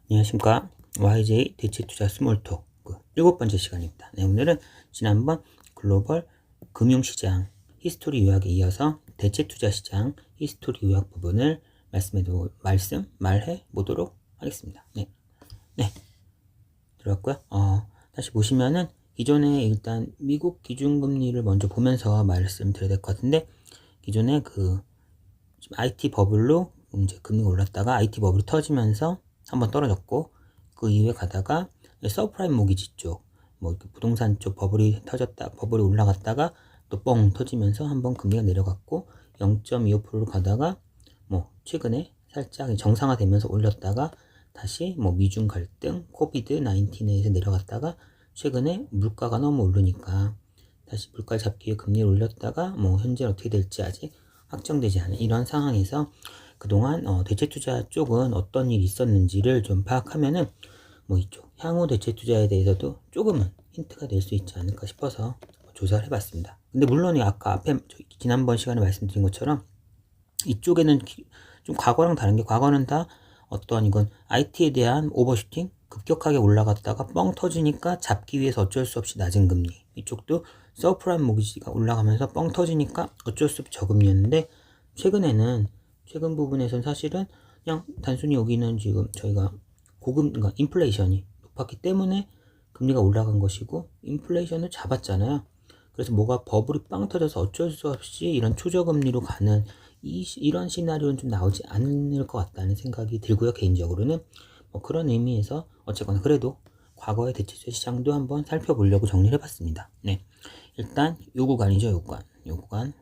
안녕하십니까. YJ 대체투자 스몰톡 7번째 시간입니다. 네, 오늘은 지난번 글로벌 금융시장 히스토리 요약에 이어서 대체투자 시장 히스토리 요약 부분을 말해 보도록 하겠습니다. 네, 들어갔고요. 다시 보시면은 기존에 일단 미국 기준금리를 먼저 보면서 말씀드려야 될 것 같은데, 기존에 IT 버블로 이제 금리가 올랐다가 IT 버블이 터지면서 한번 떨어졌고, 그 이후에 가다가 서프라임 모기지 쪽, 부동산 쪽 버블이 올라갔다가 또 뻥 터지면서 한번 금리가 내려갔고 0.25%로 가다가 최근에 살짝 정상화되면서 올렸다가 다시 미중 갈등, 코비드 19에서 내려갔다가 최근에 물가가 너무 오르니까 다시 물가 잡기 위해 금리를 올렸다가 현재 어떻게 될지 아직 확정되지 않은 이런 상황에서 그동안 대체투자 쪽은 어떤 일이 있었는지를 좀 파악하면은 이쪽 향후 대체투자에 대해서도 조금은 힌트가 될 수 있지 않을까 싶어서 조사를 해봤습니다. 근데 물론 아까 앞에 지난번 시간에 말씀드린 것처럼 이쪽에는 좀 과거랑 다른 게, 과거는 다 이건 IT에 대한 오버슈팅, 급격하게 올라갔다가 뻥 터지니까 잡기 위해서 어쩔 수 없이 낮은 금리, 이쪽도 서프라임 모기지가 올라가면서 뻥 터지니까 어쩔 수 없이 저금리였는데, 최근 부분에서는 사실은 그냥 단순히 여기는 지금 저희가 그러니까 인플레이션이 높았기 때문에 금리가 올라간 것이고, 인플레이션을 잡았잖아요. 그래서 버블이 빵 터져서 어쩔 수 없이 이런 초저금리로 가는 이런 시나리오는 좀 나오지 않을 것 같다는 생각이 들고요. 개인적으로는 그런 의미에서 어쨌거나 그래도 과거의 대체투자 시장도 한번 살펴보려고 정리를 해봤습니다. 네, 일단 요 구간이죠. 요 구간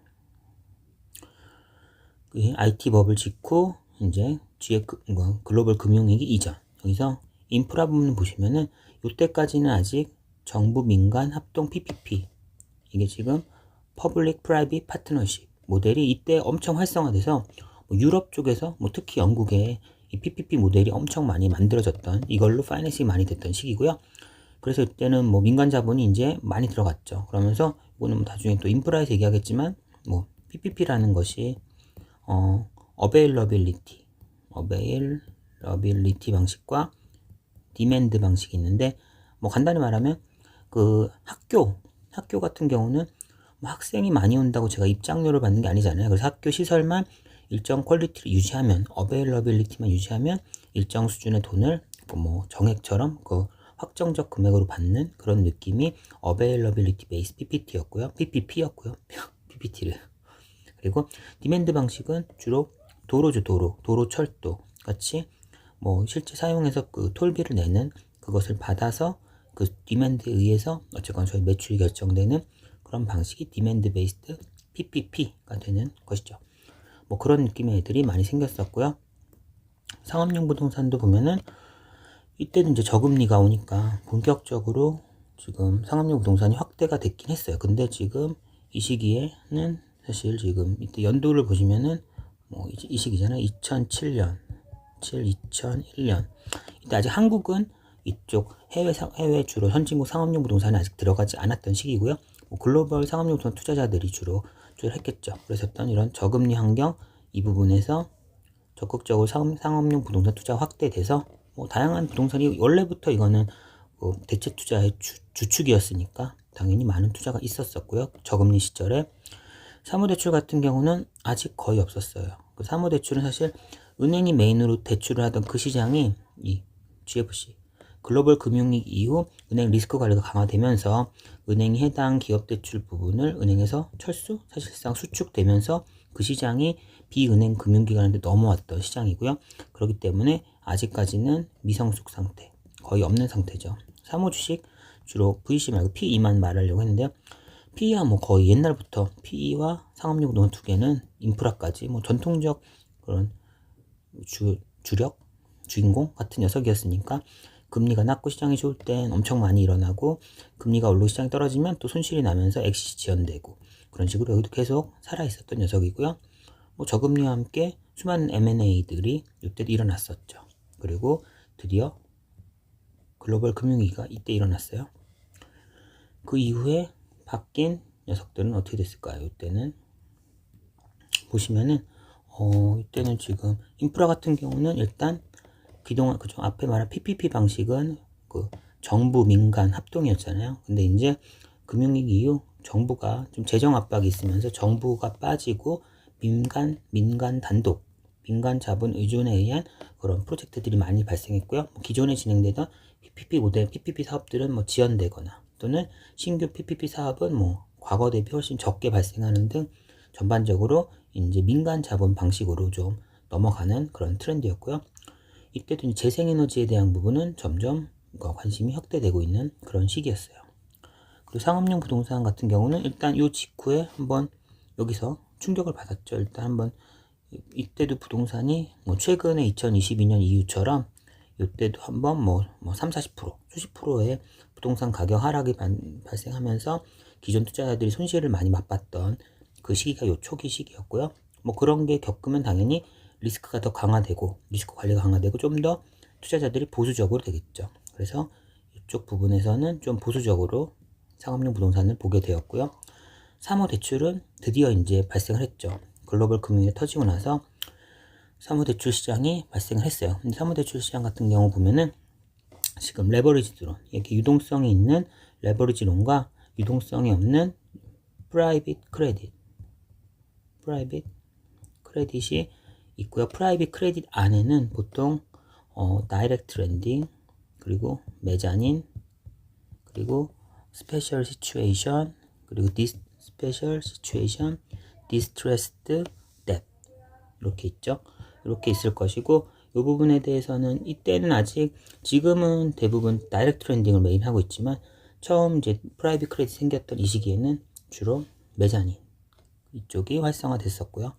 IT 버블 직후 이제 뒤에 글로벌 금융위기 이전, 여기서 인프라 부분 보시면은 이때까지는 아직 정부 민간 합동 PPP, 이게 지금 퍼블릭 프라이빗 파트너십 모델이 이때 엄청 활성화돼서 유럽 쪽에서 특히 영국에 이 PPP 모델이 엄청 많이 만들어졌던, 이걸로 파이낸싱이 많이 됐던 시기고요. 그래서 이때는 민간 자본이 이제 많이 들어갔죠. 그러면서 이거는 나중에 또 인프라에서 얘기하겠지만 PPP라는 것이 어베일러빌리티 방식과 디맨드 방식이 있는데, 간단히 말하면 학교 같은 경우는 학생이 많이 온다고 제가 입장료를 받는 게 아니잖아요. 그래서 학교 시설만 일정 퀄리티를 유지하면, 어베일러빌리티만 유지하면 일정 수준의 돈을 정액처럼 확정적 금액으로 받는 그런 느낌이 어베일러빌리티 베이스 PPT였고요. PPP였고요. PPT를. 그리고 디맨드 방식은 주로 도로죠. 도로 철도 같이 실제 사용해서 톨비를 내는 그것을 받아서 그 디맨드에 의해서 어쨌건 저희 매출이 결정되는 그런 방식이 디맨드 베이스드 PPP가 되는 것이죠. 그런 느낌의 애들이 많이 생겼었고요. 상업용 부동산도 보면은 이때는 이제 저금리가 오니까 본격적으로 지금 상업용 부동산이 확대가 됐긴 했어요. 근데 지금 이 시기에는 사실 지금 이때 연도를 보시면은 이 시기잖아요. 2007년, 2001년. 이때 아직 한국은 이쪽 해외 주로 선진국 상업용 부동산에 아직 들어가지 않았던 시기고요. 글로벌 상업용 부동산 투자자들이 주로 했겠죠. 그래서 어떤 이런 저금리 환경, 이 부분에서 적극적으로 상업용 부동산 투자 확대돼서 다양한 부동산이, 원래부터 이거는 대체 투자의 주축이었으니까 당연히 많은 투자가 있었었고요. 저금리 시절에 사모대출 같은 경우는 아직 거의 없었어요. 그 사모대출은 사실 은행이 메인으로 대출을 하던 그 시장이 이 GFC 글로벌 금융위기 이후 은행 리스크 관리가 강화되면서 은행이 해당 기업 대출 부분을 은행에서 사실상 수축되면서 그 시장이 비은행 금융기관한테 넘어왔던 시장이고요. 그렇기 때문에 아직까지는 미성숙 상태, 거의 없는 상태죠. 사모주식 주로 VC 말고 PE만 말하려고 했는데요. PE와 거의 옛날부터 PE와 상업용 부동산 두 개는 인프라까지 전통적 그런 주인공 같은 녀석이었으니까, 금리가 낮고 시장이 좋을 땐 엄청 많이 일어나고, 금리가 오르고 시장이 떨어지면 또 손실이 나면서 엑시트 지연되고, 그런 식으로 여기도 계속 살아있었던 녀석이고요. 저금리와 함께 수많은 M&A들이 이때 일어났었죠. 그리고 드디어 글로벌 금융위기가 이때 일어났어요. 그 이후에 바뀐 녀석들은 어떻게 됐을까요? 이때는 보시면은 이때는 지금 인프라 같은 경우는 일단 그동안 그죠 앞에 말한 PPP 방식은 그 정부 민간 합동이었잖아요. 근데 이제 금융위기 이후 정부가 좀 재정 압박이 있으면서 정부가 빠지고 민간 단독, 민간 자본 의존에 의한 그런 프로젝트들이 많이 발생했고요. 기존에 진행되던 PPP 모델, PPP 사업들은 뭐 지연되거나 또는 신규 PPP 사업은 뭐 과거 대비 훨씬 적게 발생하는 등 전반적으로 이제 민간 자본 방식으로 좀 넘어가는 그런 트렌드였고요. 이때도 이제 재생에너지에 대한 부분은 점점 관심이 확대되고 있는 그런 시기였어요. 그리고 상업용 부동산 같은 경우는 일단 요 직후에 한번 여기서 충격을 받았죠. 일단 한번 이때도 부동산이 뭐 최근에 2022년 이후처럼 이때도 한번 뭐 3, 40% 수십 프로의 부동산 가격 하락이 발생하면서 기존 투자자들이 손실을 많이 맛봤던 그 시기가 요 초기 시기였고요. 뭐 그런 게 겪으면 당연히 리스크가 더 강화되고 리스크 관리가 강화되고 좀 더 투자자들이 보수적으로 되겠죠. 그래서 이쪽 부분에서는 좀 보수적으로 상업용 부동산을 보게 되었고요. 3호 대출은 드디어 이제 발생을 했죠. 글로벌 금융위기 터지고 나서 3호 대출 시장이 발생을 했어요. 근데 3호 대출 시장 같은 경우 보면은 지금 레버리지 론, 이렇게 유동성이 있는 레버리지 론과 유동성이 없는 프라이빗 크레딧이 있고요. 프라이빗 크레딧 안에는 보통 다이렉트 렌딩, 그리고 메자닌, 그리고 스페셜 시츄에이션, 그리고 스페셜 시츄에이션, 디스트레스드 뎁 이렇게 있죠. 이렇게 있을 것이고 이 부분에 대해서는 이때는 아직 지금은 대부분 다이렉트 렌딩을 메인 하고 있지만 처음 이제 프라이빗 크레딧 생겼던 이 시기에는 주로 메자닌 이쪽이 활성화됐었고요.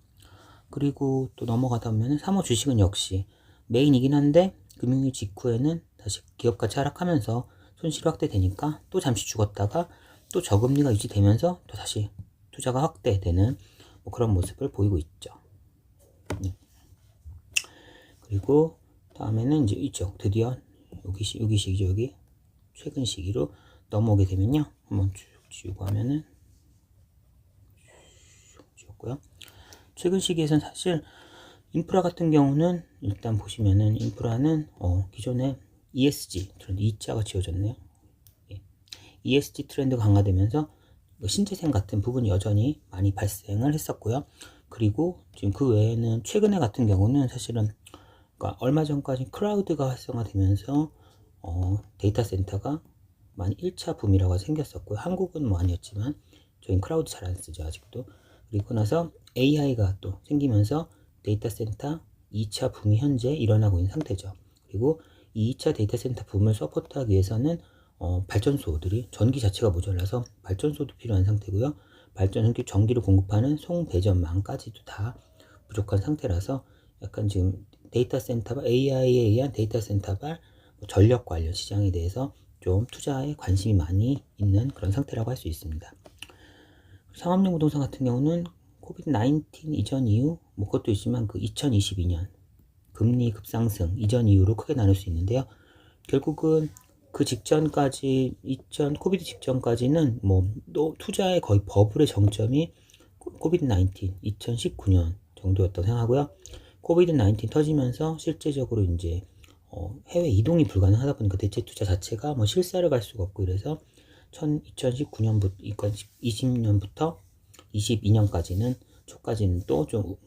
그리고 또 넘어가다 보면 3호 주식은 역시 메인이긴 한데 금융위기 직후에는 다시 기업가치 하락하면서 손실이 확대되니까 또 잠시 죽었다가 또 저금리가 유지되면서 또 다시 투자가 확대되는 뭐 그런 모습을 보이고 있죠. 그리고 다음에는 이제 있죠. 드디어 여기 시기죠. 여기 최근 시기로 넘어오게 되면요. 한번 쭉 지우고 하면은 지웠고요. 최근 시기에선 사실 인프라 같은 경우는 일단 보시면은 인프라는 기존에 ESG 트렌드 E자가 지워졌네요. ESG 트렌드 강화되면서 신재생 같은 부분이 여전히 많이 발생을 했었고요. 그리고 지금 그 외에는 최근에 같은 경우는 사실은 그러니까 얼마 전까지 클라우드가 활성화되면서 데이터 센터가 많이 1차 붐이라고 생겼었고요. 한국은 뭐 아니었지만 저희는 클라우드 잘 안 쓰죠 아직도. 그리고 나서 AI가 또 생기면서 데이터 센터 2차 붐이 현재 일어나고 있는 상태죠. 그리고 이 2차 데이터 센터 붐을 서포트하기 위해서는 발전소들이 전기 자체가 모자라서 발전소도 필요한 상태고요. 전기를 공급하는 송배전망까지도 다 부족한 상태라서 약간 지금 데이터 센터발 AI에 의한 데이터 센터발 전력 관련 시장에 대해서 좀 투자에 관심이 많이 있는 그런 상태라고 할 수 있습니다. 상업용 부동산 같은 경우는 코비드-19 이전 이후 뭐 그것도 있지만 그 2022년 금리 급상승 이전 이후로 크게 나눌 수 있는데요. 결국은 그 직전까지 코비드 직전까지는 뭐 또 투자의 거의 버블의 정점이 코비드-19 2019년 정도였다고 생각하고요. 코비드-19 터지면서 실제적으로 이제 해외 이동이 불가능하다 보니까 대체 투자 자체가 뭐 실사를 갈 수가 없고 이래서 2019년부터 2020년부터 22년까지는 초까지는 또 좀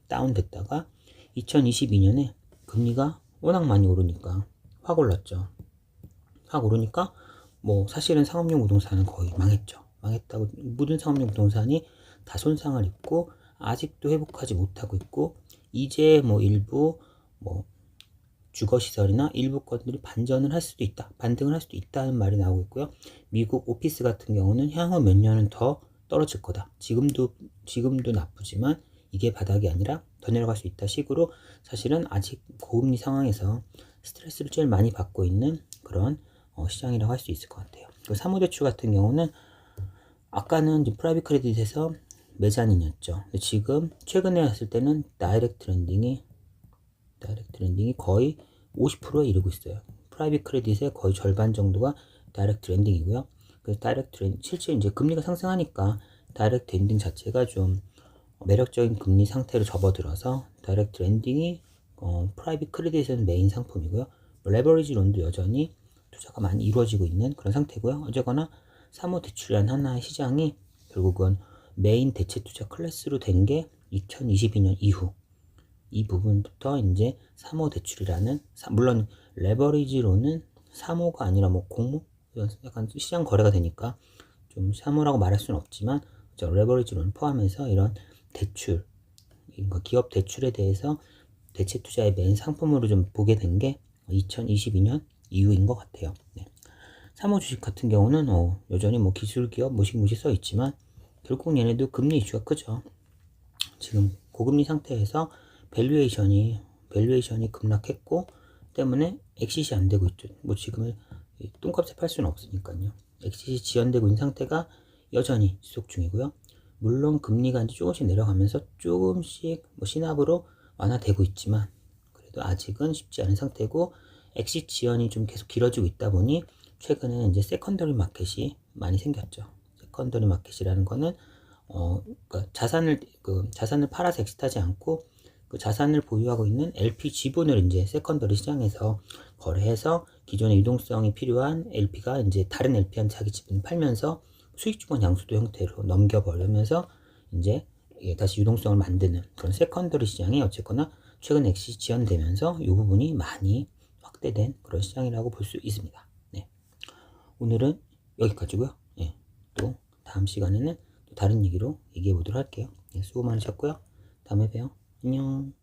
다운됐다가 2022년에 금리가 워낙 많이 오르니까 확 올랐죠. 확 오르니까 뭐 사실은 상업용 부동산은 거의 망했죠. 망했다고 모든 상업용 부동산이 다 손상을 입고 아직도 회복하지 못하고 있고 이제 뭐 일부 뭐 주거시설이나 일부 건들이 반등을 할 수도 있다는 말이 나오고 있고요. 미국 오피스 같은 경우는 향후 몇 년은 더 떨어질 거다. 지금도 나쁘지만 이게 바닥이 아니라 더 내려갈 수 있다 식으로 사실은 아직 고금리 상황에서 스트레스를 제일 많이 받고 있는 그런 시장이라고 할 수 있을 것 같아요. 그 사모대출 같은 경우는 아까는 이제 프라이빗 크레딧에서 메자닌이었죠. 근데 지금 최근에 왔을 때는 다이렉트 렌딩이 거의 50%에 이르고 있어요. 프라이빗 크레딧의 거의 절반 정도가 다이렉트 렌딩이고요. 그래서 실제 이제 금리가 상승하니까 다이렉트 렌딩 자체가 좀 매력적인 금리 상태로 접어들어서 다이렉트 렌딩이 프라이빗 크레딧은 메인 상품이고요. 레버리지 론도 여전히 투자가 많이 이루어지고 있는 그런 상태고요. 어쨌거나 사모대출이라는 하나의 시장이 결국은 메인 대체 투자 클래스로 된 게 2022년 이후 이 부분부터 이제 사모대출이라는 물론 레버리지로는 사모가 아니라 뭐 공모 약간 시장 거래가 되니까 좀 사모라고 말할 수는 없지만 레버리지로는 포함해서 이런 대출 그러니까 기업 대출에 대해서 대체 투자의 메인 상품으로 좀 보게 된 게 2022년 이후인 것 같아요. 네. 사모 주식 같은 경우는 여전히 뭐 기술 기업 뭐시뭐시 써 있지만 결국 얘네도 금리 이슈가 크죠. 지금 고금리 상태에서 밸류에이션이 급락했고 때문에 엑시시 안 되고 있죠. 뭐 지금은 똥값에 팔 수는 없으니까요. 엑시시 지연되고 있는 상태가 여전히 지속 중이고요. 물론 금리가 이제 조금씩 내려가면서 조금씩 뭐 시납으로 완화되고 있지만 그래도 아직은 쉽지 않은 상태고 엑시 지연이 좀 계속 길어지고 있다 보니 최근에는 이제 세컨더리 마켓이 많이 생겼죠. 세컨더리 마켓이라는 거는 그러니까 자산을 팔아서 엑시트하지 않고 그 자산을 보유하고 있는 LP 지분을 이제 세컨더리 시장에서 거래해서 기존의 유동성이 필요한 LP가 이제 다른 LP한테 자기 지분을 팔면서 수익주권 양수도 형태로 넘겨버리면서 이제 다시 유동성을 만드는 그런 세컨더리 시장이 어쨌거나 최근 엑시 지연되면서 이 부분이 많이 확대된 그런 시장이라고 볼 수 있습니다. 네. 오늘은 여기까지고요. 네. 또 다음 시간에는 또 다른 얘기로 얘기해 보도록 할게요. 네, 수고 많으셨고요. 다음에 봬요. 안녕.